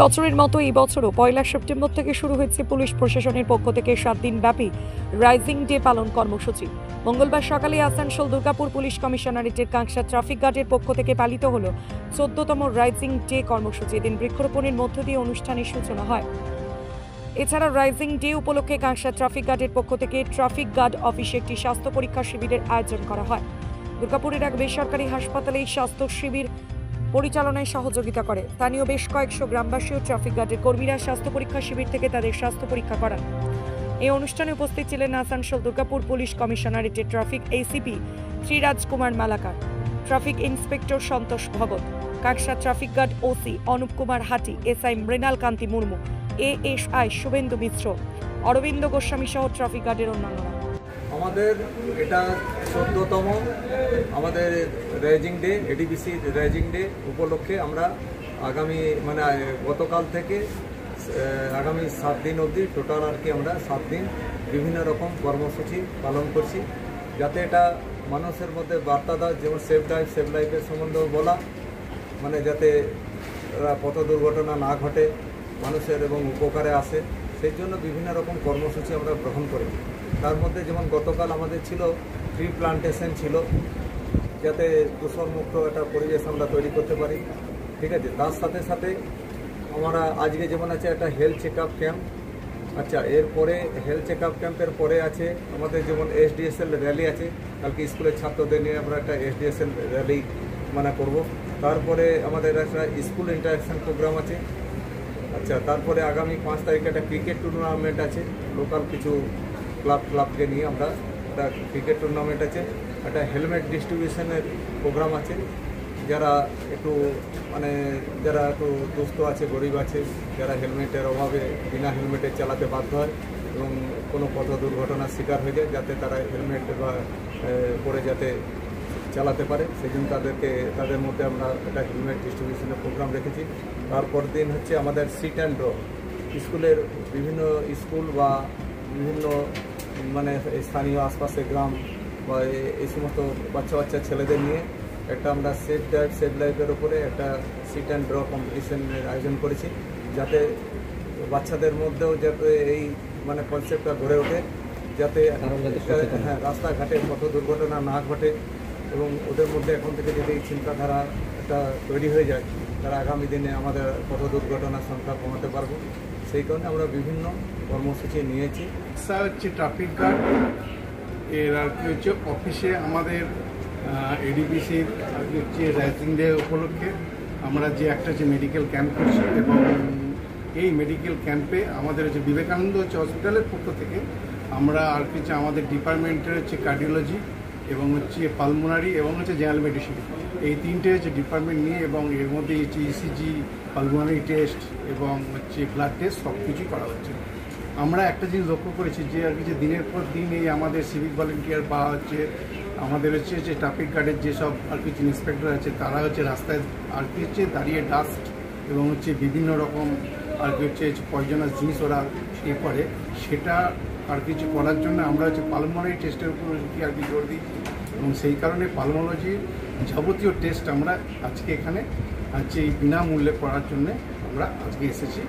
বছরের মতো এই বছরও 1 সেপ্টেম্বর থেকে শুরু হয়েছে পুলিশ প্রশাসনের পক্ষ থেকে 7 দিন ব্যাপী রাইজিং ডে পালন কর্মসূচি। মঙ্গলবার সকালে আসানসোল দুর্গাপুর পুলিশ কমিশনারেটের কাঁকসা ট্রাফিক গার্ডের পক্ষ থেকে পালিত হল 14তম রাইজিং ডে কর্মসূচি। এদিন বৃক্ষরোপণের মধ্য দিয়ে অনুষ্ঠানের সূচনা হয়। এছাড়া রাইজিং ডে উপলক্ষে কাঁকসা ট্রাফিক গার্ডের পক্ষ থেকে ট্রাফিক গার্ড অফিসে একটি স্বাস্থ্য পরীক্ষা শিবিরের আয়োজন করা হয়। দুর্গাপুরের এক বেসরকারি হাসপাতালে এই স্বাস্থ্য শিবির পরিচালনায় সহযোগিতা করে স্থানীয় বেশ কয়েকশো গ্রামবাসী ও ট্রাফিক গার্ডের কর্মীরা স্বাস্থ্য পরীক্ষা শিবির থেকে তাদের স্বাস্থ্য পরীক্ষা করান। এই অনুষ্ঠানে উপস্থিত ছিলেন আসানসোল দুর্গাপুর পুলিশ কমিশনারেটের traffic ACP Shriraj Kumar Malakar, traffic inspector Santosh Bhagat, Kanksa traffic guard OC Anup Kumar Hati, SI Mrinal Kanti Murmu, ASI Shubhendu Mishra, Arabinda Goswami সহ ট্রাফিক গার্ডের অন্যান্যরা। আমাদের এটা 14তম আমাদের rising day, ADBC rising day উপলক্ষে আমরা আগামী গতকাল থেকে আগামী 7 দিন অবধি টোটাল আর কি আমরা 7 দিন বিভিন্ন রকম কর্মসূচি পালন করছি, যাতে এটা মানুষের মধ্যে বার্তা দেয়, যেমন সেফ লাইফের সম্বন্ধেও বলা, যাতে পথ দুর্ঘটনা না ঘটে মানুষের এবং উপকারে আসে, সেই জন্য বিভিন্ন রকম কর্মসূচি আমরা গ্রহণ করি। তার মধ্যে যেমন গতকাল আমাদের ছিল ট্রি প্লান্টেশন ছিল, যাতে দূষণমুক্ত একটা পরিবেশ আমরা তৈরি করতে পারি, ঠিক আছে। তার সাথে সাথে আমরা আজকে যেমন আছে একটা হেলথ চেক আপ ক্যাম্প। আচ্ছা, এরপরে হেলথ চেক আপ ক্যাম্পের পরে আছে আমাদের যেমন এসডিএসএল র্যালি আছে, কালকে স্কুলের ছাত্রদের নিয়ে আমরা একটা এসডিএসএল র্যালি করব। তারপরে আমাদের একটা স্কুল ইন্টারাকশন প্রোগ্রাম আছে। আচ্ছা, তারপরে আগামী 5 তারিখে একটা ক্রিকেট টুর্নামেন্ট আছে, লোকাল কিছু ক্লাবকে নিয়ে আমরা একটা ক্রিকেট টুর্নামেন্ট আছে। একটা হেলমেট ডিস্ট্রিবিউশনের প্রোগ্রাম আছে, যারা একটু দুস্থ আছে, গরিব আছে, যারা হেলমেটের অভাবে বিনা হেলমেটে চালাতে বাধ্য হয় এবং কোনো পথ দুর্ঘটনার শিকার হয়ে যায়, যাতে তারা হেলমেট পরে যাতে চালাতে পারে, সেই জন্য তাদের মধ্যে আমরা একটা হেলমেট ডিস্ট্রিবিউশনের প্রোগ্রাম রেখেছি। তারপর দিন হচ্ছে আমাদের সিট অ্যান্ড ড্র, স্কুলের বিভিন্ন স্কুল বা বিভিন্ন স্থানীয় আশপাশের গ্রাম বা এই সমস্ত বাচ্চা ছেলেদের নিয়ে একটা আমরা সেফ লাইফের উপরে একটা সিট অ্যান্ড ড্র কম্পিটিশনের আয়োজন করেছি, যাতে বাচ্চাদের মধ্যেও যাতে এই কনসেপ্টটা গড়ে ওঠে, যাতে রাস্তাঘাটে পথ দুর্ঘটনা না ঘটে এবং ওদের মধ্যে এখন থেকে যদি এই চিন্তাধারা একটা তৈরি হয়ে যায়, তারা আগামী দিনে আমাদের পথ দুর্ঘটনার সংখ্যা কমাতে পারবো। সেই কারণে আমরা বিভিন্ন কর্মসূচি নিয়েছি। হচ্ছে ট্রাফিক গার্ড এর আর কি হচ্ছে অফিসে আমাদের এডিবিসির হচ্ছে রাইজিং ডে উপলক্ষে আমরা যে একটা যে মেডিকেল ক্যাম্প করছি, এবং এই মেডিকেল ক্যাম্পে আমাদের হচ্ছে বিবেকানন্দ হসপিটালের পক্ষ থেকে আমরা আর কিছু আমাদের ডিপার্টমেন্টের হচ্ছে কার্ডিওলজি এবং হচ্ছে পালমোনারি এবং হচ্ছে জেনারেল মেডিসিন, এই 3টে হচ্ছে ডিপার্টমেন্ট নিয়ে, এবং এর মধ্যে হচ্ছে ইসিজি, পালমোনারি টেস্ট এবং হচ্ছে ব্লাড টেস্ট সব কিছুই করা হচ্ছে। আমরা একটা জিনিস লক্ষ্য করেছি যে আর কিছু দিনের পর দিন এই আমাদের সিভিক ভলেন্টিয়ার বা হচ্ছে আমাদের হচ্ছে যে ট্রাফিক গার্ডের যেসব আর কিছু ইন্সপেক্টর আছে, তারা হচ্ছে রাস্তায় আর কি হচ্ছে দাঁড়িয়ে ডাস্ট এবং হচ্ছে বিভিন্ন রকম আর কি হচ্ছে পয়জনাস জিনিস ওরা করে, সেটা আর কিছু করার জন্য আমরা হচ্ছে পালমোনারি টেস্টের উপর আর কি জোর দিই, এবং সেই কারণে পালমোলজির যাবতীয় টেস্ট আমরা আজকে এখানে হচ্ছে এই বিনামূল্যে করার জন্য আমরা আজকে এসেছি।